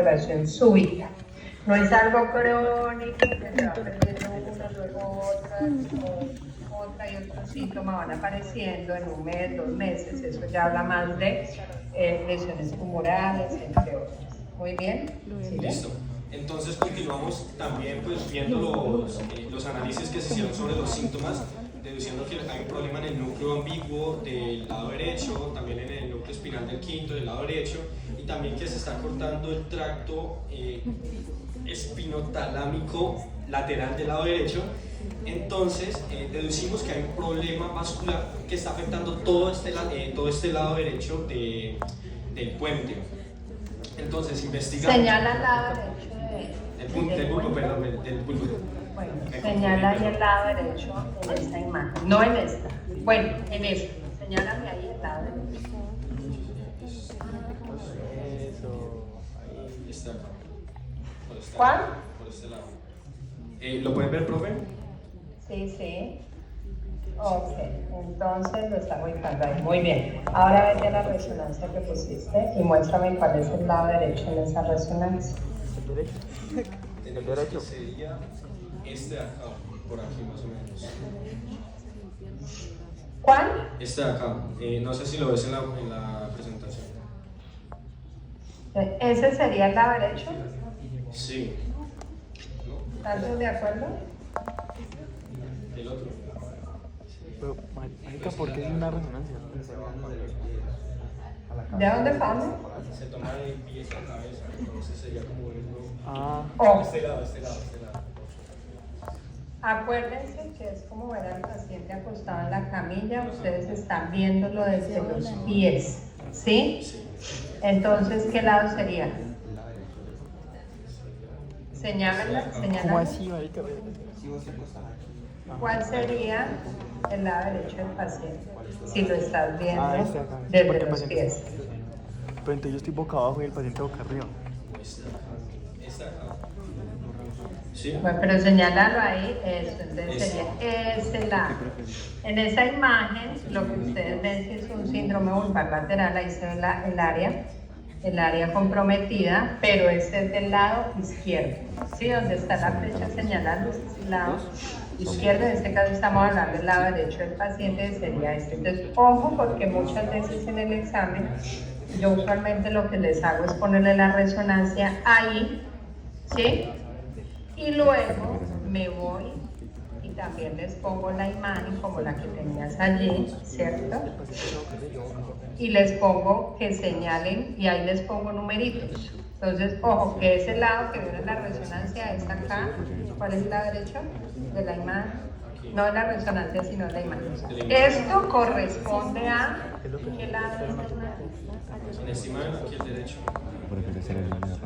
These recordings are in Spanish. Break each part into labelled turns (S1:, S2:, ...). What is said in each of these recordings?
S1: sudoración súbita. No es algo crónico que se va perdiendo una, luego otra y otro síntoma van apareciendo en un mes, 2 meses. Eso ya habla más de lesiones tumorales, entre otras. Muy bien. ¿Sí?
S2: Listo. Entonces continuamos también pues viendo los análisis que se hicieron sobre los síntomas, deduciendo que hay un problema en el núcleo ambiguo del lado derecho, también en el núcleo espinal del quinto del lado derecho, y también que se está cortando el tracto espinotalámico lateral del lado derecho. Entonces deducimos que hay un problema vascular que está afectando todo este lado derecho del puente. Entonces investigamos.
S1: Señala el lado derecho
S2: del bulbo, perdón, del bulbo.
S1: Bueno, señala ahí el lado derecho en esta imagen, no en esta. Bueno, en esta. Señálame ahí el lado derecho.
S2: Ahí está.
S1: ¿Cuál?
S2: Por este lado. ¿Lo pueden ver, profe?
S1: Sí, sí. Ok, entonces lo está ubicando ahí. Muy bien. Ahora vete a la resonancia que pusiste y muéstrame cuál es el lado derecho en esa resonancia.
S2: ¿El derecho? Sería este de acá, por aquí más o menos.
S1: ¿Cuál?
S2: Este de acá. No sé si lo ves en la presentación.
S1: ¿Ese sería el lado derecho?
S2: Sí.
S1: ¿Estás de acuerdo?
S2: El otro.
S3: Pero, marica, ¿por qué es una resonancia?
S1: ¿De dónde pasa?
S2: Se toma de pies a cabeza, entonces sería como verlo.
S3: Ah,
S1: Oh.
S2: Este lado.
S1: Acuérdense que es como ver al paciente acostado en la camilla, ustedes están viéndolo desde los pies, ¿sí? Entonces, ¿qué lado sería? Señálenla,
S3: ¿cómo
S1: señálenla.
S3: así, marica?
S1: ¿Cuál sería el lado derecho del paciente? Si lo estás viendo
S3: Ah, este acá.
S1: desde
S3: Porque el
S1: los
S3: paciente-
S1: pies.
S3: Pero entonces yo estoy boca abajo y el paciente boca arriba.
S2: Este de acá. ¿Sí?
S1: Bueno, pero señálalo ahí, eso, entonces sería ese lado. En esa imagen, lo que ustedes ven si es un síndrome vulvar lateral, ahí se ve el área comprometida, pero ese es del lado izquierdo, ¿sí? Donde está la flecha señalando, este es el lado izquierdo, en este caso estamos hablando del lado derecho del paciente, sería este. Entonces, ojo, porque muchas veces en el examen, yo usualmente lo que les hago es ponerle la resonancia ahí, ¿sí? Y luego me voy y también les pongo la imagen como la que tenías allí, ¿cierto? Y les pongo que señalen y ahí les pongo numeritos. Entonces, ojo, que ese lado que viene en la resonancia es acá. ¿Cuál es el lado derecho de la imagen? No es la resonancia, sino la imagen. Esto corresponde a... ¿Qué lado es la imagen?
S2: En esta imagen, aquí el derecho.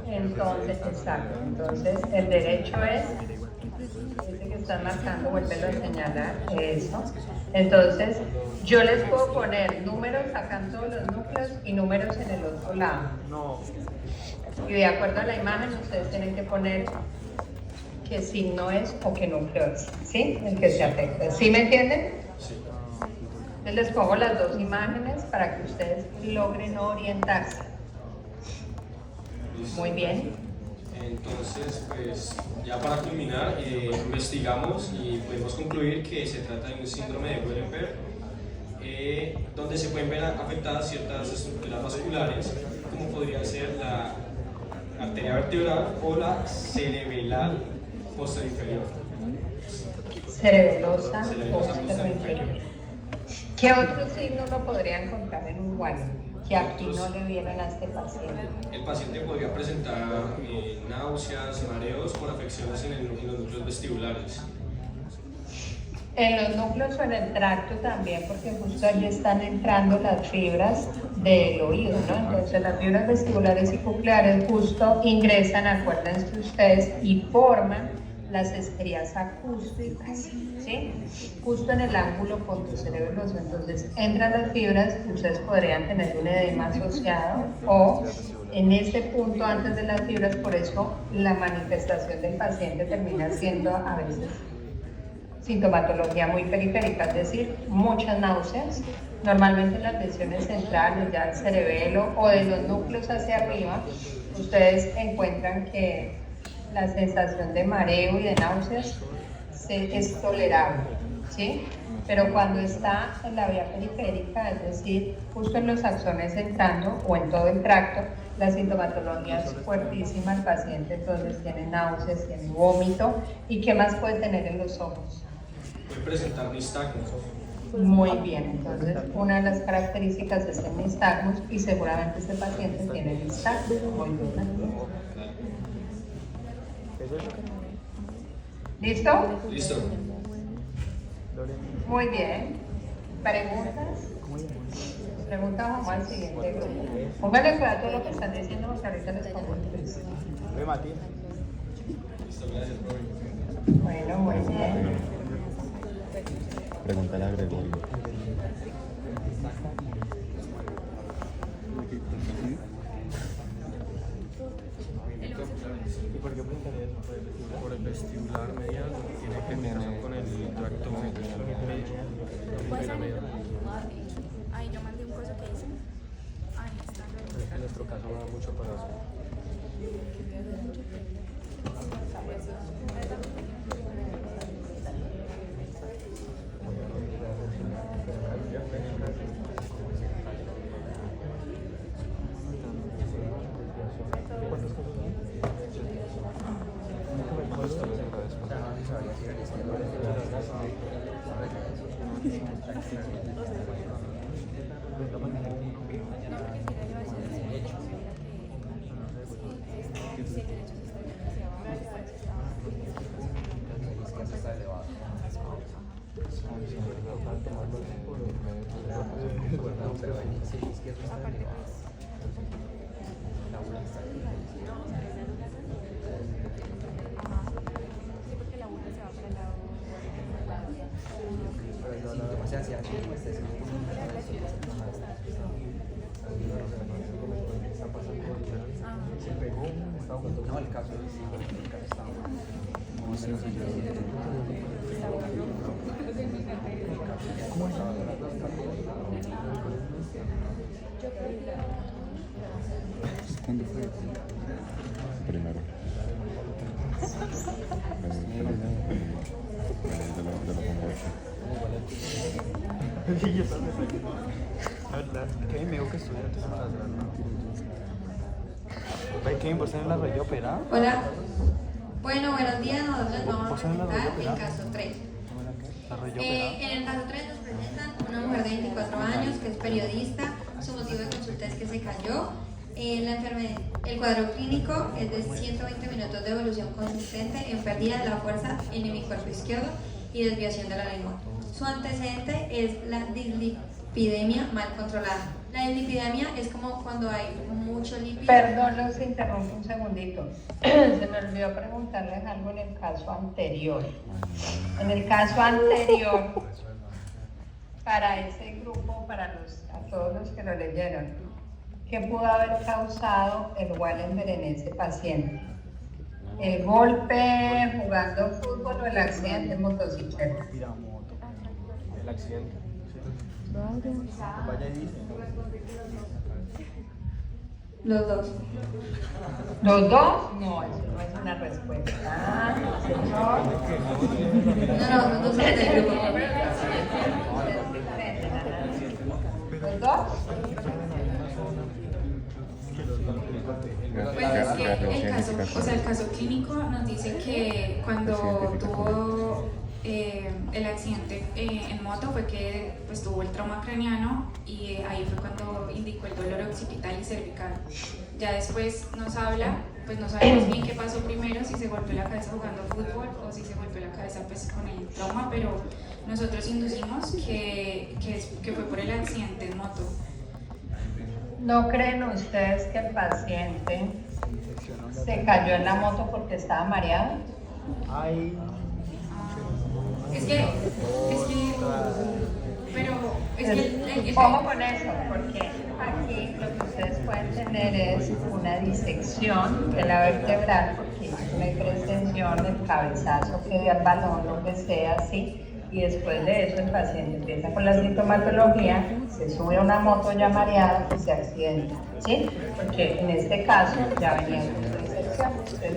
S1: Entonces, exacto. Entonces, el derecho es ese que están marcando, vuélvelo a señalar, eso. Entonces, yo les puedo poner números acá en todos los núcleos y números en el otro lado.
S3: No.
S1: Y de acuerdo a la imagen, ustedes tienen que poner qué signo es o qué núcleo es, ¿sí? El que se afecta. ¿Sí me entienden?
S2: Sí.
S1: Entonces les pongo las dos imágenes para que ustedes logren orientarse. Muy bien.
S2: Entonces, pues ya para culminar, investigamos y podemos concluir que se trata de un síndrome de Wellenberg, donde se pueden ver afectadas ciertas estructuras vasculares, como podría ser la arteria vertebral o la cerebelal posterior.
S1: Cerebelosa posterior. ¿Qué otros signos lo podría encontrar en un guano que aquí no le vieron a este paciente?
S2: El paciente podría presentar náuseas, mareos por afecciones en los núcleos vestibulares.
S1: En los núcleos o en el tracto también, porque justo allí están entrando las fibras del oído, ¿no? Entonces las fibras vestibulares y cocleares justo ingresan, acuérdense ustedes, y forman las estrías acústicas, ¿sí? Justo en el ángulo pontocerebeloso. Entonces entran las fibras, ustedes podrían tener un edema asociado o en ese punto antes de las fibras, por eso la manifestación del paciente termina siendo a veces sintomatología muy periférica, es decir, muchas náuseas, normalmente las lesiones centrales, ya el cerebelo o de los núcleos hacia arriba, ustedes encuentran que la sensación de mareo y de náuseas es tolerable, ¿sí? Pero cuando está en la vía periférica, es decir, justo en los axones entrando o en todo el tracto, la sintomatología es fuertísima, el paciente entonces tiene náuseas, tiene vómito. ¿Y qué más puede tener en los ojos?
S2: Puede presentar nistagmus.
S1: Muy bien, entonces una de las características es el nistagmus y seguramente este paciente tiene nistagmus. Muy bien. ¿Listo?
S2: Listo.
S1: Muy bien. ¿Preguntas? Pregunta vamos al siguiente grupo. Pónganle cuidado a todo lo que están diciendo porque ahorita les pongo el quiz.
S2: Listo, gracias, profe.
S1: Bueno, muy bien.
S4: Pregúntale a Gregorio.
S3: ¿Y por qué preguntaría eso?
S2: Por el vestibular medial tiene combinación con el tracto medio.
S5: Ahí yo mandé un coso que hice. Ahí está.
S2: En nuestro caso va mucho para eso.
S6: No, el caso
S4: ¿Cuándo fue? Primero. De la conversa.
S3: Sí, yo también. La verdad, Kevin me dijo que estudia antes de trasladar. Ve, Kevin, ¿vos tenés la rodilla operada?
S5: Hola. Bueno, buenos días. Nosotros vamos a
S3: ¿Vos tenés la rodilla
S5: presentar el
S3: operada?
S5: caso 3.
S3: ¿La rodilla operada?
S5: En el caso 3 nos presentan una mujer de 24 años que es periodista. Su motivo de consulta es que se cayó. La enfermedad, el cuadro clínico es de 120 minutos de evolución consistente en pérdida de la fuerza en el cuerpo izquierdo y desviación de la lengua. Su antecedente es la dislipidemia mal controlada. La dislipidemia es como cuando hay mucho lípido.
S1: Perdón, los interrumpo un segundito. Se me olvidó preguntarles algo en el caso anterior. En el caso anterior, para ese grupo, a todos los que lo leyeron, ¿qué pudo haber causado el Wallenberg en ese paciente? ¿El golpe jugando fútbol o el accidente en motocicleta?
S3: Piramoto. El accidente. Vaya y dice.
S5: Los dos.
S1: ¿Los dos? No, eso no es una respuesta. Ah, señor.
S5: No, los dos son del grupo.
S1: ¿Los dos?
S7: Pues es que el caso clínico nos dice que cuando tuvo el accidente en moto fue que pues, tuvo el trauma craneano y ahí fue cuando indicó el dolor occipital y cervical. Ya después nos habla, pues no sabemos bien qué pasó primero, si se golpeó la cabeza jugando fútbol o si se golpeó la cabeza pues, con el trauma, pero nosotros inducimos que fue por el accidente en moto.
S1: ¿No creen ustedes que el paciente se cayó en la moto porque estaba mareado?
S3: Ay.
S1: ¿Cómo con eso? Porque aquí lo que ustedes pueden tener es una disección de la vertebral, porque es una hiperextensión del cabezazo que dio al balón, lo que sea, así, y después de eso el paciente empieza con la sintomatología, se sube a una moto ya mareada y se accidenta, ¿sí? Porque en este caso ya venía con su disección. Entonces,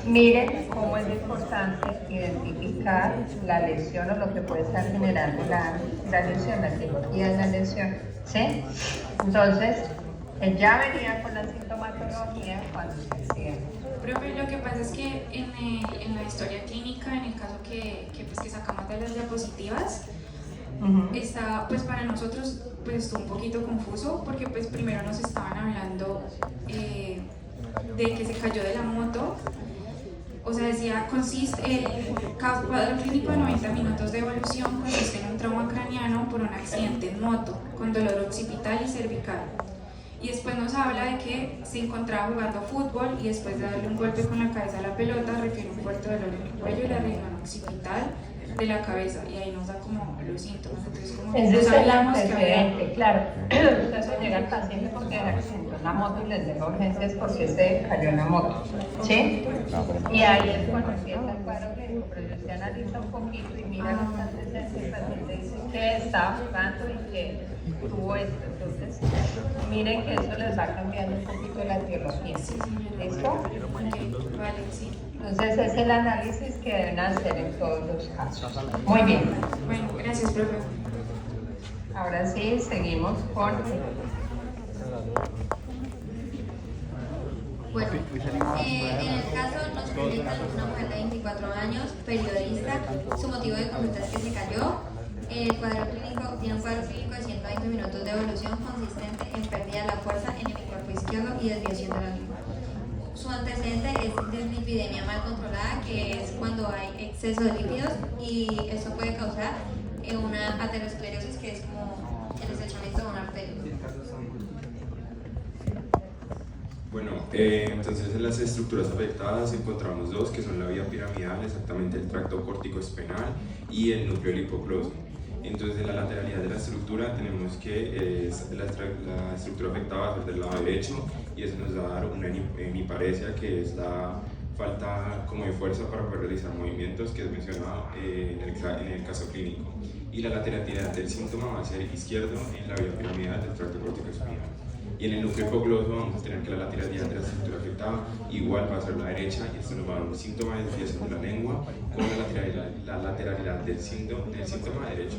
S1: miren cómo es importante identificar la lesión o lo que puede estar generando la lesión, la etiología de la lesión, ¿sí? Entonces, él ya venía con la sintomatología cuando se accidenta.
S7: Profe, lo que pasa es que en la historia clínica, en el caso que sacamos de las diapositivas, está, pues para nosotros pues estuvo un poquito confuso porque pues primero nos estaban hablando de que se cayó de la moto. O sea, decía, el cuadro clínico de 90 minutos de evolución consiste en un trauma craneano por un accidente en moto, con dolor occipital y cervical. Y después nos habla de que se encontraba jugando fútbol y después de darle un golpe con la cabeza a la pelota refiere un fuerte dolor en el cuello y la región occipital de la cabeza, y ahí nos da como los síntomas. Entonces, como
S1: Ese es el
S7: sabíamos que
S1: antecedente, claro. Entonces llega el paciente porque accidentó en la moto y les deja urgencias porque se cayó en la moto, ¿sí? Y ahí es cuando empieza el cuadro clínico, pero si usted analiza un poquito y mira los antecedentes, el paciente dice que estaba jugando y que tuvo esto. Entonces, miren que eso les va cambiando un poquito la etiología. ¿Listo?
S7: Vale, sí.
S1: Entonces, es el análisis que deben hacer en todos los casos. Muy bien.
S7: Bueno, gracias, profe.
S1: Ahora sí, seguimos con...
S5: Bueno, en el caso nos presenta una mujer de 24 años, periodista. Su motivo de consulta es que se cayó. El cuadro clínico tiene un cuadro clínico de 120 minutos de evolución consistente en pérdida de la fuerza en el cuerpo izquierdo y desviación de la lengua. Su antecedente es dislipidemia mal controlada, que es cuando hay exceso de lípidos, y eso puede causar una aterosclerosis, que es como el estrechamiento de una arteria.
S8: Bueno, entonces en las estructuras afectadas encontramos dos, que son la vía piramidal, exactamente el tracto córtico-espinal y el núcleo del hipogloso. Entonces en la lateralidad de la estructura tenemos que la estructura afectada va a ser del lado derecho, y eso nos va a dar una hemiparesia, que es la falta como de fuerza para poder realizar movimientos, que es mencionado en el caso clínico. Y la lateralidad del síntoma va a ser izquierdo en la vía piramidal del tracto córtico-espinal. Y en el núcleo hipogloso vamos a tener que la lateralidad de la estructura afectada igual va a ser la derecha, y esto nos va a dar un síntoma de desviación de la lengua con la lateralidad del síntoma derecho.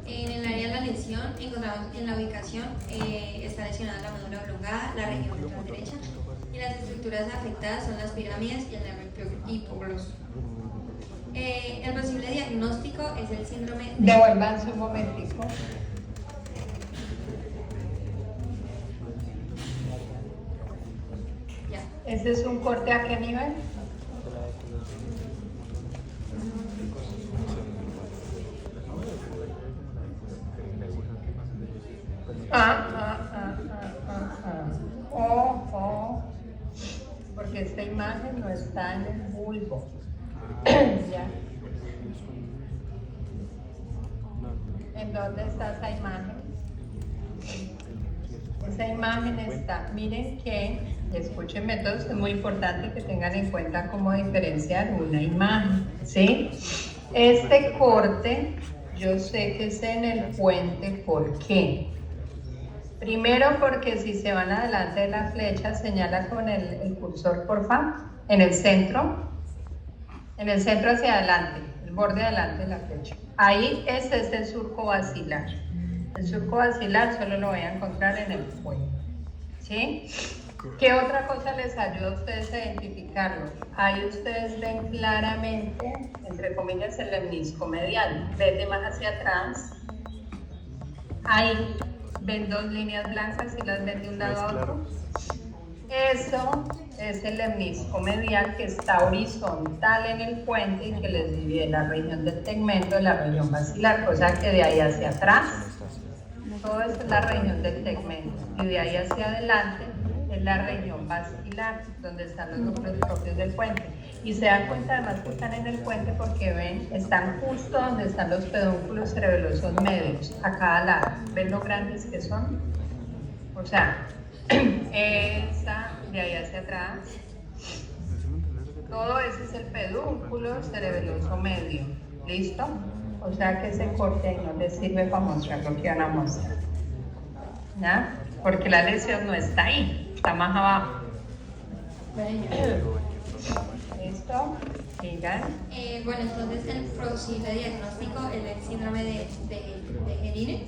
S5: En el área de la lesión encontramos en la ubicación, está lesionada la médula oblongada, la región ventral derecha, y las estructuras afectadas son las pirámides y el nervio hipogloso. El posible diagnóstico es el síndrome de...
S1: Devuélvanse un momentico.
S5: Ya.
S1: ¿Ese es un corte a qué nivel? Porque esta imagen no está en el bulbo. ¿Ya? ¿En dónde está esa imagen? Esa imagen está, miren que, escúchenme todos, es muy importante que tengan en cuenta cómo diferenciar una imagen, ¿sí? Este corte, yo sé que es en el puente, ¿por qué? Primero porque si se van adelante de la flecha, señala con el cursor, porfa, en el centro hacia adelante, el borde adelante de la flecha. Ahí ese es el surco basilar. El surco basilar solo lo voy a encontrar en el cuello, ¿sí? ¿Qué otra cosa les ayuda a ustedes a identificarlo? Ahí ustedes ven claramente, entre comillas, el lemnisco medial. Vete más hacia atrás. Ahí ven dos líneas blancas y las ven de un lado a otro. Eso es el lemnisco medial, que está horizontal en el puente y que les divide la región del tegmento de la región basilar, cosa que de ahí hacia atrás, todo eso es la región del tegmento, y de ahí hacia adelante es la región basilar, donde están los núcleos propios del puente. Y se dan cuenta además que están en el puente porque ven, están justo donde están los pedúnculos cerebelosos medios, a cada lado. ¿Ven lo grandes que son? O sea, esta de ahí hacia atrás, Todo ese es el pedúnculo cerebeloso medio. ¿Listo? O sea que ese corte ahí no les sirve para mostrar lo que van a mostrar. ¿Ya? Porque la lesión no está ahí, está más abajo. ¿Listo? Sigan.
S5: Bueno, entonces el posible diagnóstico es el síndrome de Gerine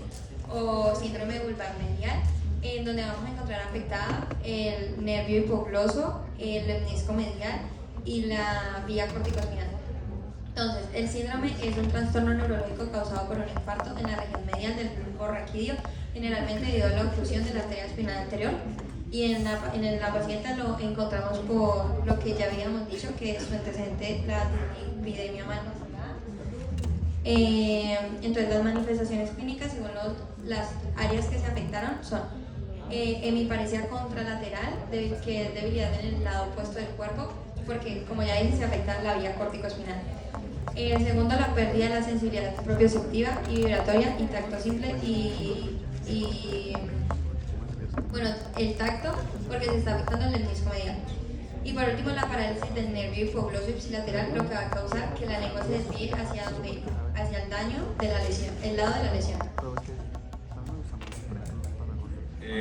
S5: o síndrome vulvar medial, en donde vamos a encontrar afectada el nervio hipogloso, el lemnisco medial y la vía corticoespinal. Entonces, el síndrome es un trastorno neurológico causado por un infarto en la región medial del bulbo raquídeo, generalmente debido a la oclusión de la arteria espinal anterior. Y en la paciente lo encontramos por lo que ya habíamos dicho, que es su antecedente, la dislipidemia mal controlada. Entonces, las manifestaciones clínicas, según las áreas que se afectaron, son hemiparesia contralateral, que es debilidad en el lado opuesto del cuerpo, porque, como ya dije, se afecta la vía corticoespinal. Segundo, la pérdida de la sensibilidad propioceptiva y vibratoria y tacto simple bueno, el tacto, porque se está afectando el lemnisco medial. Y por último, la parálisis del nervio hipogloso ipsilateral, lo que va a causar que la lengua se desvíe hacia el daño de la lesión, el lado de la lesión.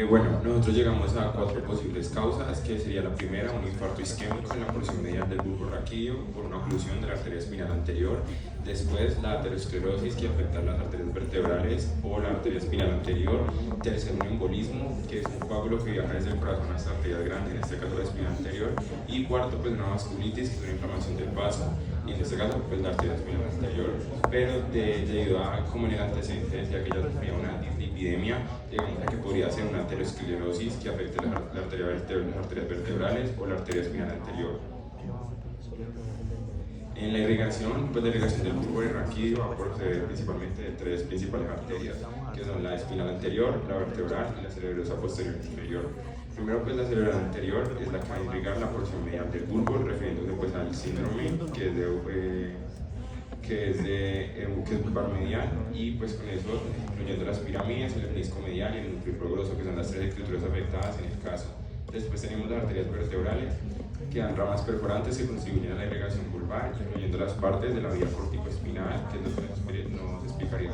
S8: Bueno, nosotros llegamos a 4 posibles causas, que sería la primera, un infarto isquémico en la porción medial del bulbo raquídeo por una oclusión de la arteria espinal anterior. Después, la aterosclerosis, que afecta las arterias vertebrales o la arteria espinal anterior. Tercero, un embolismo, que es un coágulo que viaja desde el corazón hasta la arteria grande, en este caso la espina anterior. Y cuarto, pues una vasculitis, que es una inflamación del vaso, y en este caso, pues la arteria espinal anterior. Pero debido a, como en el antecedente decía que ella sufría una dislipidemia, digamos que podría ser una aterosclerosis que afecte las arterias vertebrales o la arteria espinal anterior. En la irrigación, pues la irrigación del bulbo raquídeo va a proceder principalmente de 3 principales arterias, que son la espinal anterior, la vertebral y la cerebrosa posterior inferior. Primero, pues la cerebral anterior es la que va a irrigar la porción medial del bulbo, refiriéndose pues al síndrome que es vulvar medial, y pues con eso incluyendo las pirámides, el lemnisco medial y el núcleo hipogloso, que son las 3 estructuras afectadas en el caso. Después tenemos las arterias vertebrales, que dan ramas perforantes que contribuyen a la irrigación vulvar, incluyendo las partes de la vía corticoespinal, que es lo que nos explicaría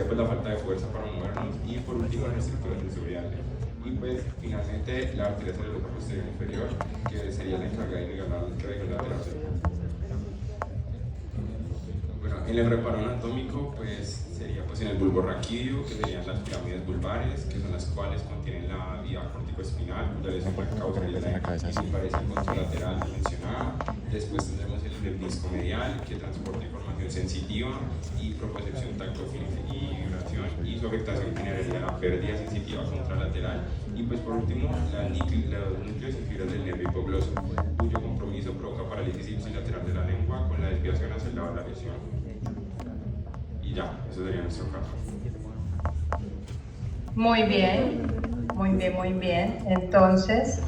S8: pues la falta de fuerza para movernos, y por último las estructuras sensoriales. Y pues finalmente la arteria cerebrosa posterior inferior, que sería la encargada de irrigar la lateral. Bueno, en el reparo anatómico pues sería pues en el bulbo raquídeo, que serían las pirámides vulvares, que son las cuales contienen la vía corticoespinal, cuya lesión causaría la hemiparesia contralateral mencionada. Después tendremos el lemnisco medial, que transporta información sensitiva y propiocepción táctil y vibración, y su afectación generaría la pérdida sensitiva contralateral. Y pues por último, los núcleos y fibras del nervio hipogloso, cuyo compromiso provoca parálisis ipsilateral de la lengua con la desviación hacia el lado de la lesión. Y ya, eso sería nuestro caso.
S1: Muy bien, muy bien, muy bien. Entonces,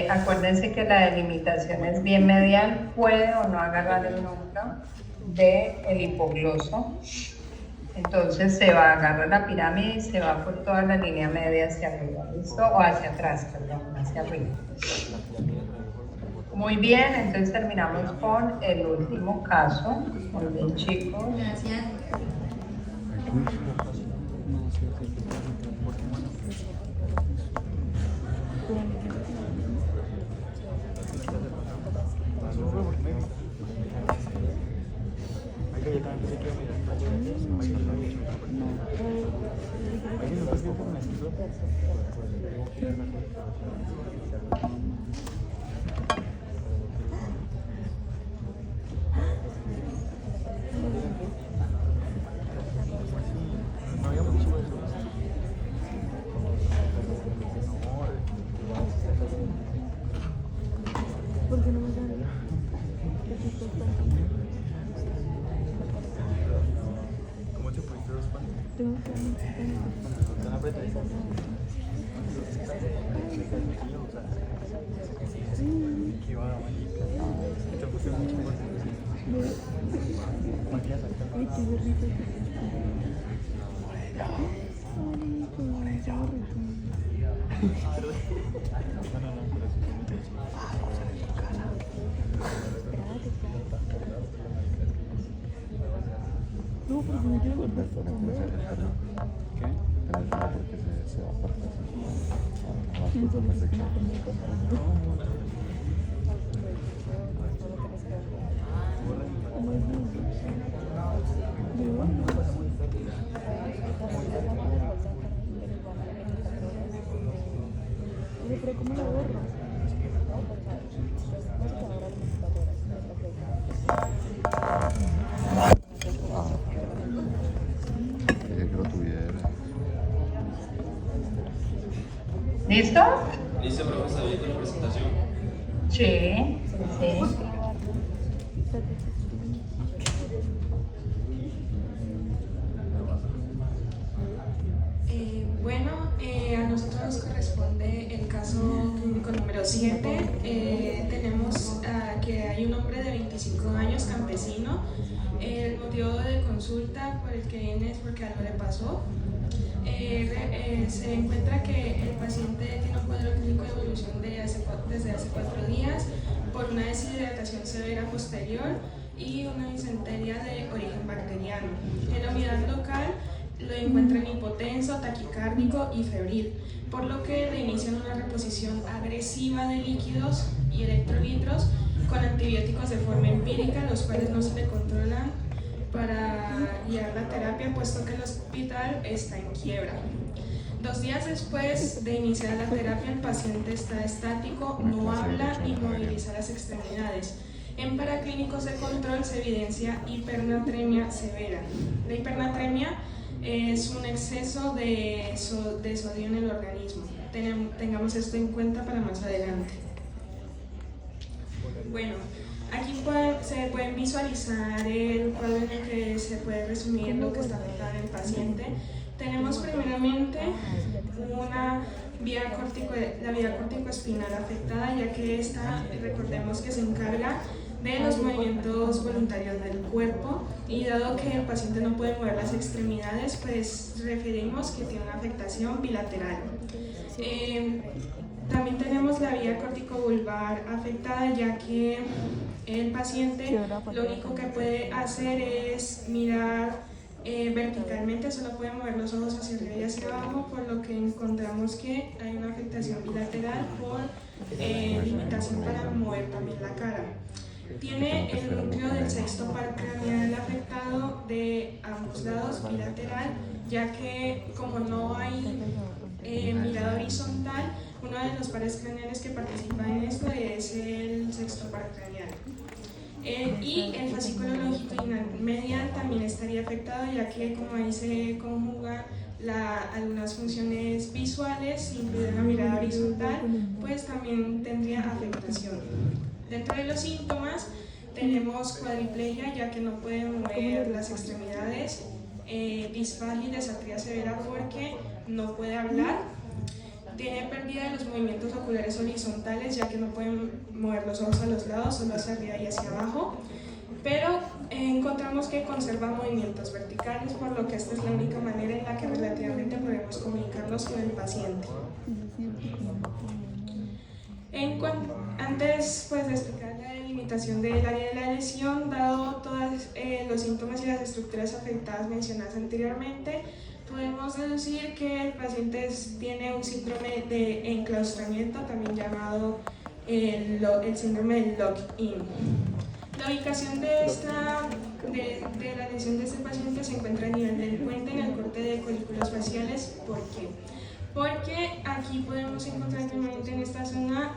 S1: acuérdense que la delimitación es bien medial, puede o no agarrar el núcleo del hipogloso. Entonces se va a agarrar la pirámide y se va por toda la línea media hacia arriba, ¿listo? O hacia atrás, perdón, hacia arriba. Muy bien, entonces terminamos con el último caso. Muy bien, chicos.
S5: Gracias.
S3: No, pero si me quiero volver.
S4: ¿Qué? No, porque se va a apartar.
S3: Pero ¿cómo lo borro?
S4: Dije que lo tuviera.
S1: ¿Listo?
S2: Listo, profesor, ¿está bien con la presentación?
S1: Sí, sí.
S9: A nosotros nos corresponde el caso clínico número 7. Tenemos que hay un hombre de 25 años, campesino. El motivo de consulta por el que viene es porque algo le pasó. Se encuentra que el paciente tiene un cuadro clínico de evolución desde hace 4 días por una deshidratación severa posterior y una disentería de origen bacteriano. En la unidad local lo encuentran hipotenso, taquicárdico y febril, por lo que le inician una reposición agresiva de líquidos y electrolitos con antibióticos de forma empírica, los cuales no se le controlan para guiar la terapia, puesto que el hospital está en quiebra. 2 días después de iniciar la terapia, el paciente está estático, no habla y moviliza las extremidades. En paraclínicos de control se evidencia hipernatremia severa. La hipernatremia es un exceso de sodio en el organismo. Tengamos esto en cuenta para más adelante. Bueno, aquí se pueden visualizar el cuadro en el que se puede resumir lo que está afectado en el paciente. Tenemos primeramente la vía córtico-espinal afectada, ya que esta, recordemos que se encarga de los movimientos voluntarios del cuerpo, y dado que el paciente no puede mover las extremidades, pues referimos que tiene una afectación bilateral. También tenemos la vía córtico-vulvar afectada, ya que el paciente lo único que puede hacer es mirar verticalmente, solo puede mover los ojos hacia arriba y hacia abajo, por lo que encontramos que hay una afectación bilateral por limitación para mover también la cara. Tiene el núcleo del sexto par craneal afectado de ambos lados, bilateral, ya que como no hay mirada horizontal, uno de los pares craneales que participa en esto es el sexto par craneal. Y el fascículo longitudinal medial también estaría afectado, ya que como ahí se conjugan algunas funciones visuales, incluida la mirada horizontal, pues también tendría afectación. Dentro de los síntomas tenemos cuadriplegia, ya que no puede mover las extremidades, disfagia y desartria severa porque no puede hablar. Tiene pérdida de los movimientos oculares horizontales, ya que no pueden mover los ojos a los lados, solo hacia arriba y hacia abajo. Pero encontramos que conserva movimientos verticales, por lo que esta es la única manera en la que relativamente podemos comunicarnos con el paciente. Antes de explicar la delimitación del área de la lesión, dado todos los síntomas y las estructuras afectadas mencionadas anteriormente, podemos deducir que el paciente tiene un síndrome de enclaustramiento, también llamado el síndrome del lock-in. La ubicación de la lesión de este paciente se encuentra a nivel del puente en el corte de colículos faciales. ¿Por qué? Porque aquí podemos encontrar normalmente en esta zona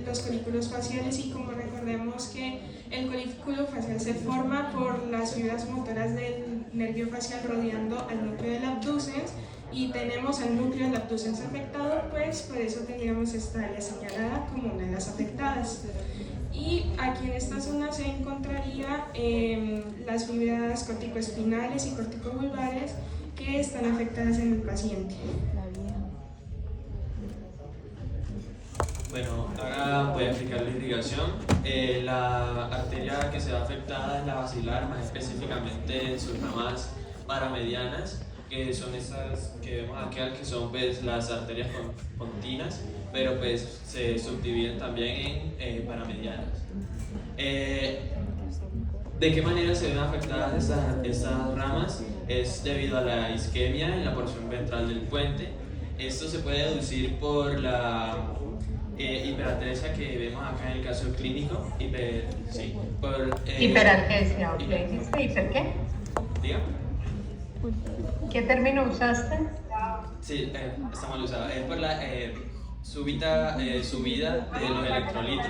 S9: los colículos faciales, y como recordemos que el colículo facial se forma por las fibras motoras del nervio facial rodeando al núcleo del abducens, y tenemos al núcleo del abducens afectado, pues por eso tendríamos esta área señalada como una de las afectadas. Y aquí en esta zona se encontraría las fibras corticoespinales y corticovulvares que están afectadas en el paciente.
S2: Bueno, ahora voy a explicar la irrigación. La arteria que se ve afectada es la basilar, más específicamente en sus ramas paramedianas, que son estas que vemos acá, que son pues las arterias pontinas, pero pues se subdividen también en paramedianas. ¿De qué manera se ven afectadas estas ramas? Es debido a la isquemia en la porción ventral del puente. Esto se puede deducir por la hiperatresia que vemos acá en el caso clínico.
S1: Hiperalgesia, ¿ok? ¿Dice hiper qué?
S2: Diga.
S1: ¿Qué término usaste?
S2: Sí, está mal usado. Es por la súbita subida de los electrolitos.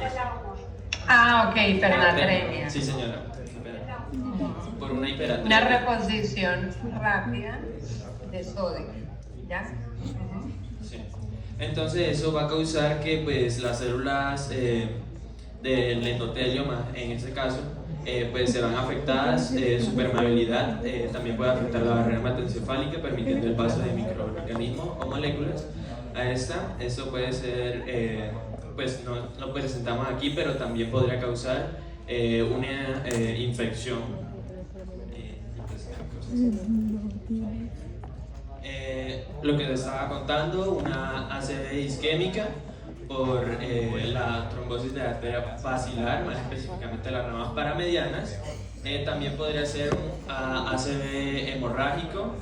S1: Ah, ok, hipernatremia.
S2: Sí, señora. Por una hiperatremia.
S1: Una reposición rápida de sodio, ¿ya?
S2: Sí. Entonces eso va a causar que pues las células del endotelio, en este caso, pues se van afectadas, su permeabilidad también puede afectar la barrera hematoencefálica, permitiendo el paso de microorganismos o moléculas a esta. Esto puede ser, pues no lo presentamos aquí, pero también podría causar una infección. Lo que les estaba contando, una ACV isquémica por la trombosis de la arteria basilar, más específicamente las ramas paramedianas. También podría ser un ACV hemorrágico,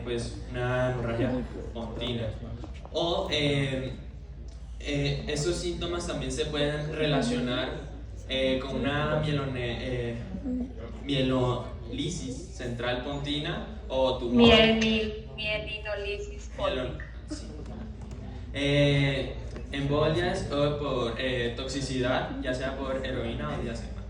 S2: pues una hemorragia pontina. O estos síntomas también se pueden relacionar con una mielolisis central pontina o tumor.
S1: Mielinolisis pólica.
S2: Embolias o por toxicidad, ya sea por heroína o diazepam.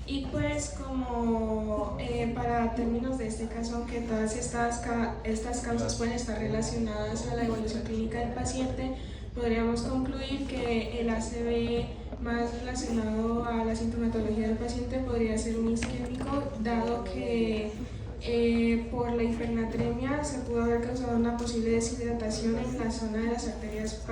S9: Y pues como para términos de este caso, aunque todas estas causas pueden estar relacionadas a la evolución clínica del paciente, podríamos concluir que el ACV más relacionado a la sintomatología del paciente podría ser un isquémico, dado que por la hipernatremia se pudo haber causado una posible deshidratación en la zona de las arterias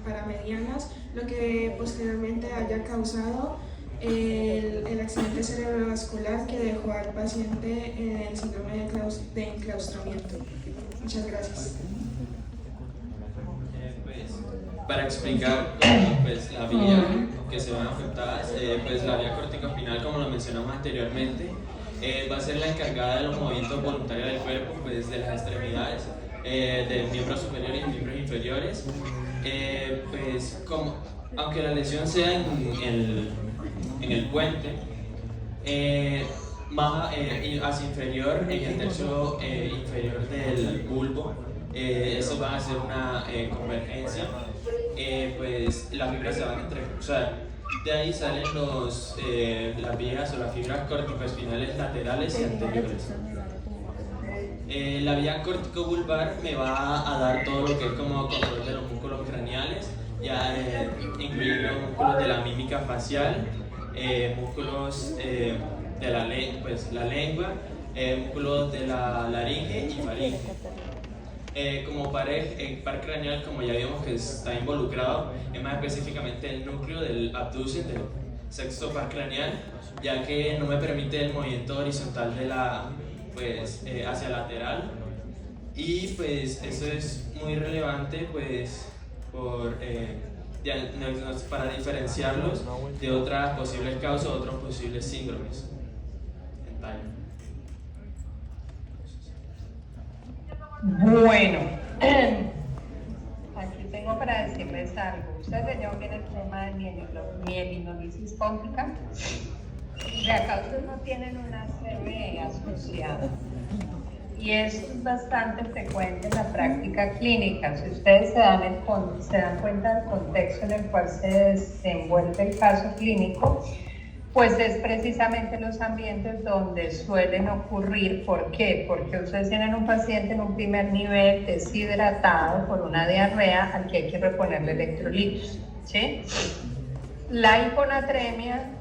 S9: paramedianas, lo que posteriormente haya causado el accidente cerebrovascular que dejó al paciente en el síndrome de enclaustramiento. Muchas gracias.
S2: Para explicar pues, la vía que se van afectadas, pues la vía corticoespinal, como lo mencionamos anteriormente, va a ser la encargada de los movimientos voluntarios del cuerpo, pues de las extremidades, de miembros superiores y miembros inferiores. Pues aunque la lesión sea en el puente, más hacia inferior, en el tercio inferior del bulbo, eso va a ser una convergencia. Pues las fibras se van a entrecruzar. De ahí salen las vías o las fibras corticoespinales laterales y anteriores. La vía corticobulbar me va a dar todo lo que es como control de los músculos craneales, ya incluyendo músculos de la mímica facial, músculos de la lengua, músculos de la laringe y faringe. Como par craneal, como ya vimos que está involucrado, es más específicamente el núcleo del abducen, del sexto par craneal, ya que no me permite el movimiento horizontal de hacia lateral, y pues eso es muy relevante pues para diferenciarlos de otras posibles causas, otros posibles síndromes.
S1: Bueno, aquí tengo para decirles algo. Ustedes ya ven el tema de mielinolisis póntica. De acá ustedes no tienen una ACV asociada. Y esto es bastante frecuente en la práctica clínica. Si ustedes se dan cuenta del contexto en el cual se desenvuelve el caso clínico, pues es precisamente los ambientes donde suelen ocurrir. ¿Por qué? Porque ustedes tienen un paciente en un primer nivel deshidratado por una diarrea al que hay que reponerle electrolitos, ¿sí? La hiponatremia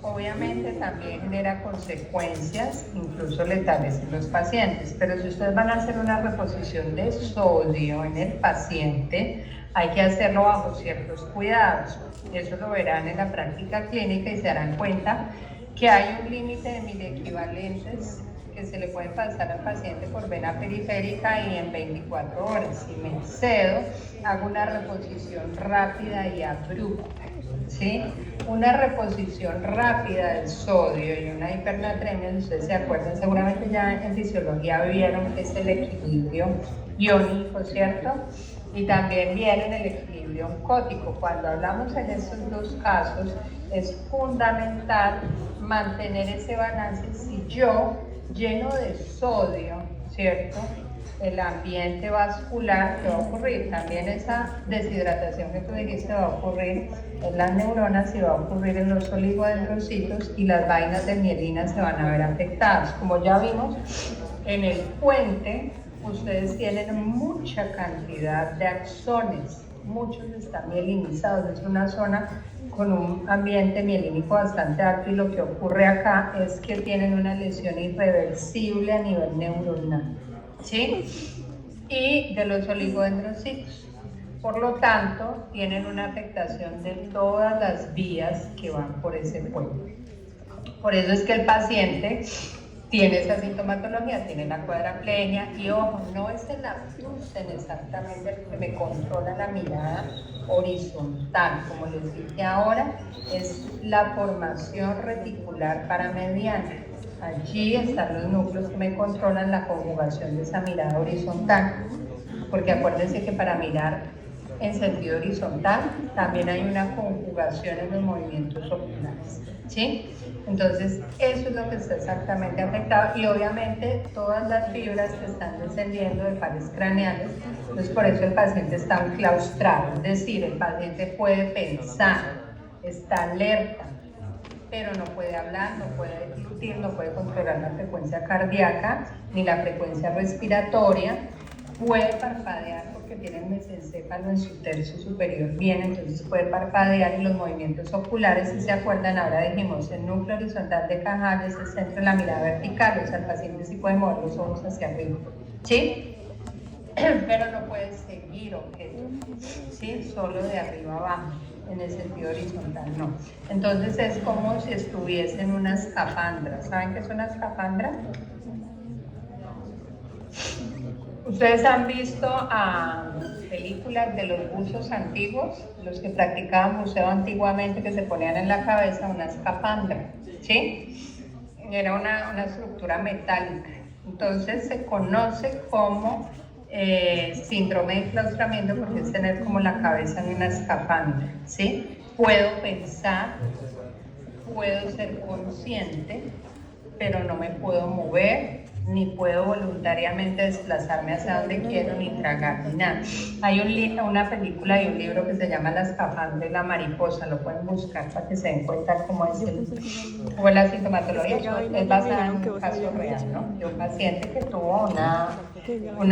S1: obviamente también genera consecuencias, incluso letales en los pacientes, pero si ustedes van a hacer una reposición de sodio en el paciente, hay que hacerlo bajo ciertos cuidados. Eso lo verán en la práctica clínica y se darán cuenta que hay un límite de milequivalentes que se le puede pasar al paciente por vena periférica y en 24 horas. Si me excedo, hago una reposición rápida y abrupta, ¿sí? Una reposición rápida del sodio y una hipernatremia, si ustedes se acuerdan, seguramente ya en fisiología vieron que es el equilibrio iónico, ¿cierto? Y también viene el equilibrio oncótico. Cuando hablamos en estos dos casos, es fundamental mantener ese balance. Si yo lleno de sodio, ¿cierto?, el ambiente vascular, ¿qué va a ocurrir? También esa deshidratación que tú dijiste va a ocurrir en las neuronas y va a ocurrir en los oligodendrocitos y las vainas de mielina se van a ver afectadas. Como ya vimos, en el puente ustedes tienen mucha cantidad de axones, muchos están mielinizados, es una zona con un ambiente mielínico bastante alto y lo que ocurre acá es que tienen una lesión irreversible a nivel neuronal, ¿sí? Y de los oligodendrocitos. Por lo tanto, tienen una afectación de todas las vías que van por ese puente. Por eso es que el paciente tiene esa sintomatología, tiene la cuadraplegia y ojo, no es el abducen exactamente el que me controla la mirada horizontal, como les dije ahora, es la formación reticular paramediana. Allí están los núcleos que me controlan la conjugación de esa mirada horizontal, porque acuérdense que para mirar en sentido horizontal también hay una conjugación en los movimientos oculares, ¿sí? Entonces, eso es lo que está exactamente afectado y obviamente todas las fibras que están descendiendo de pares craneales, entonces por eso el paciente está enclaustrado, es decir, el paciente puede pensar, está alerta, pero no puede hablar, no puede deglutir, no puede controlar la frecuencia cardíaca ni la frecuencia respiratoria, puede parpadear porque tiene el mesencéfalo en su tercio superior bien, entonces puede parpadear y los movimientos oculares, si se acuerdan, ahora dijimos el núcleo horizontal de Cajal es el centro de la mirada vertical, o sea, el paciente sí puede mover los ojos hacia arriba, ¿sí? Pero no puede seguir objetos, ¿sí? Solo de arriba abajo, en el sentido horizontal no. Entonces es como si estuviese en una escafandra. ¿Saben qué es una escafandra? ¿Ustedes han visto películas de los buzos antiguos? Los que practicaban buceo antiguamente, que se ponían en la cabeza una escafandra, ¿sí? Era una estructura metálica. Entonces se conoce como síndrome de enclaustramiento porque es tener como la cabeza en una escafandra, ¿sí? Puedo pensar, puedo ser consciente, pero no me puedo mover, ni puedo voluntariamente desplazarme hacia donde quiero, ni tragar, ni nada. Hay una película y un libro que se llama La escafandra y la mariposa, lo pueden buscar para que se den cuenta cómo es la sintomatología. Es basada en un caso real, ¿no? De un paciente que tuvo una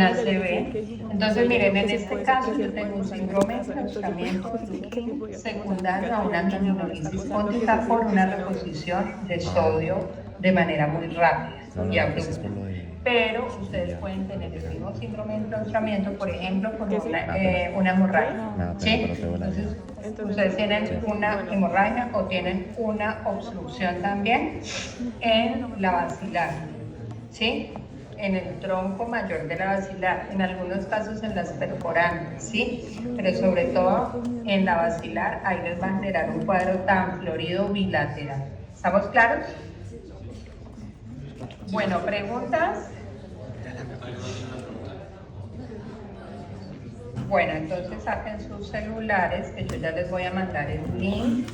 S1: ACV. Entonces, miren, en este caso yo tengo un síndrome de enclaustramiento secundario a una minorisis póntica por una reposición de sodio de manera muy rápida y abrupta. Pero ustedes pueden tener el mismo síndrome de enclaustramiento, por ejemplo, con una hemorragia, ¿sí? Entonces, ustedes tienen una hemorragia o tienen una obstrucción también en la basilar, ¿sí? En el tronco mayor de la basilar, en algunos casos en las perforantes, ¿sí? Pero sobre todo en la basilar, ahí les va a generar un cuadro tan florido bilateral. ¿Estamos claros? Bueno, ¿preguntas? Bueno, entonces saquen sus celulares, que yo ya les voy a mandar el link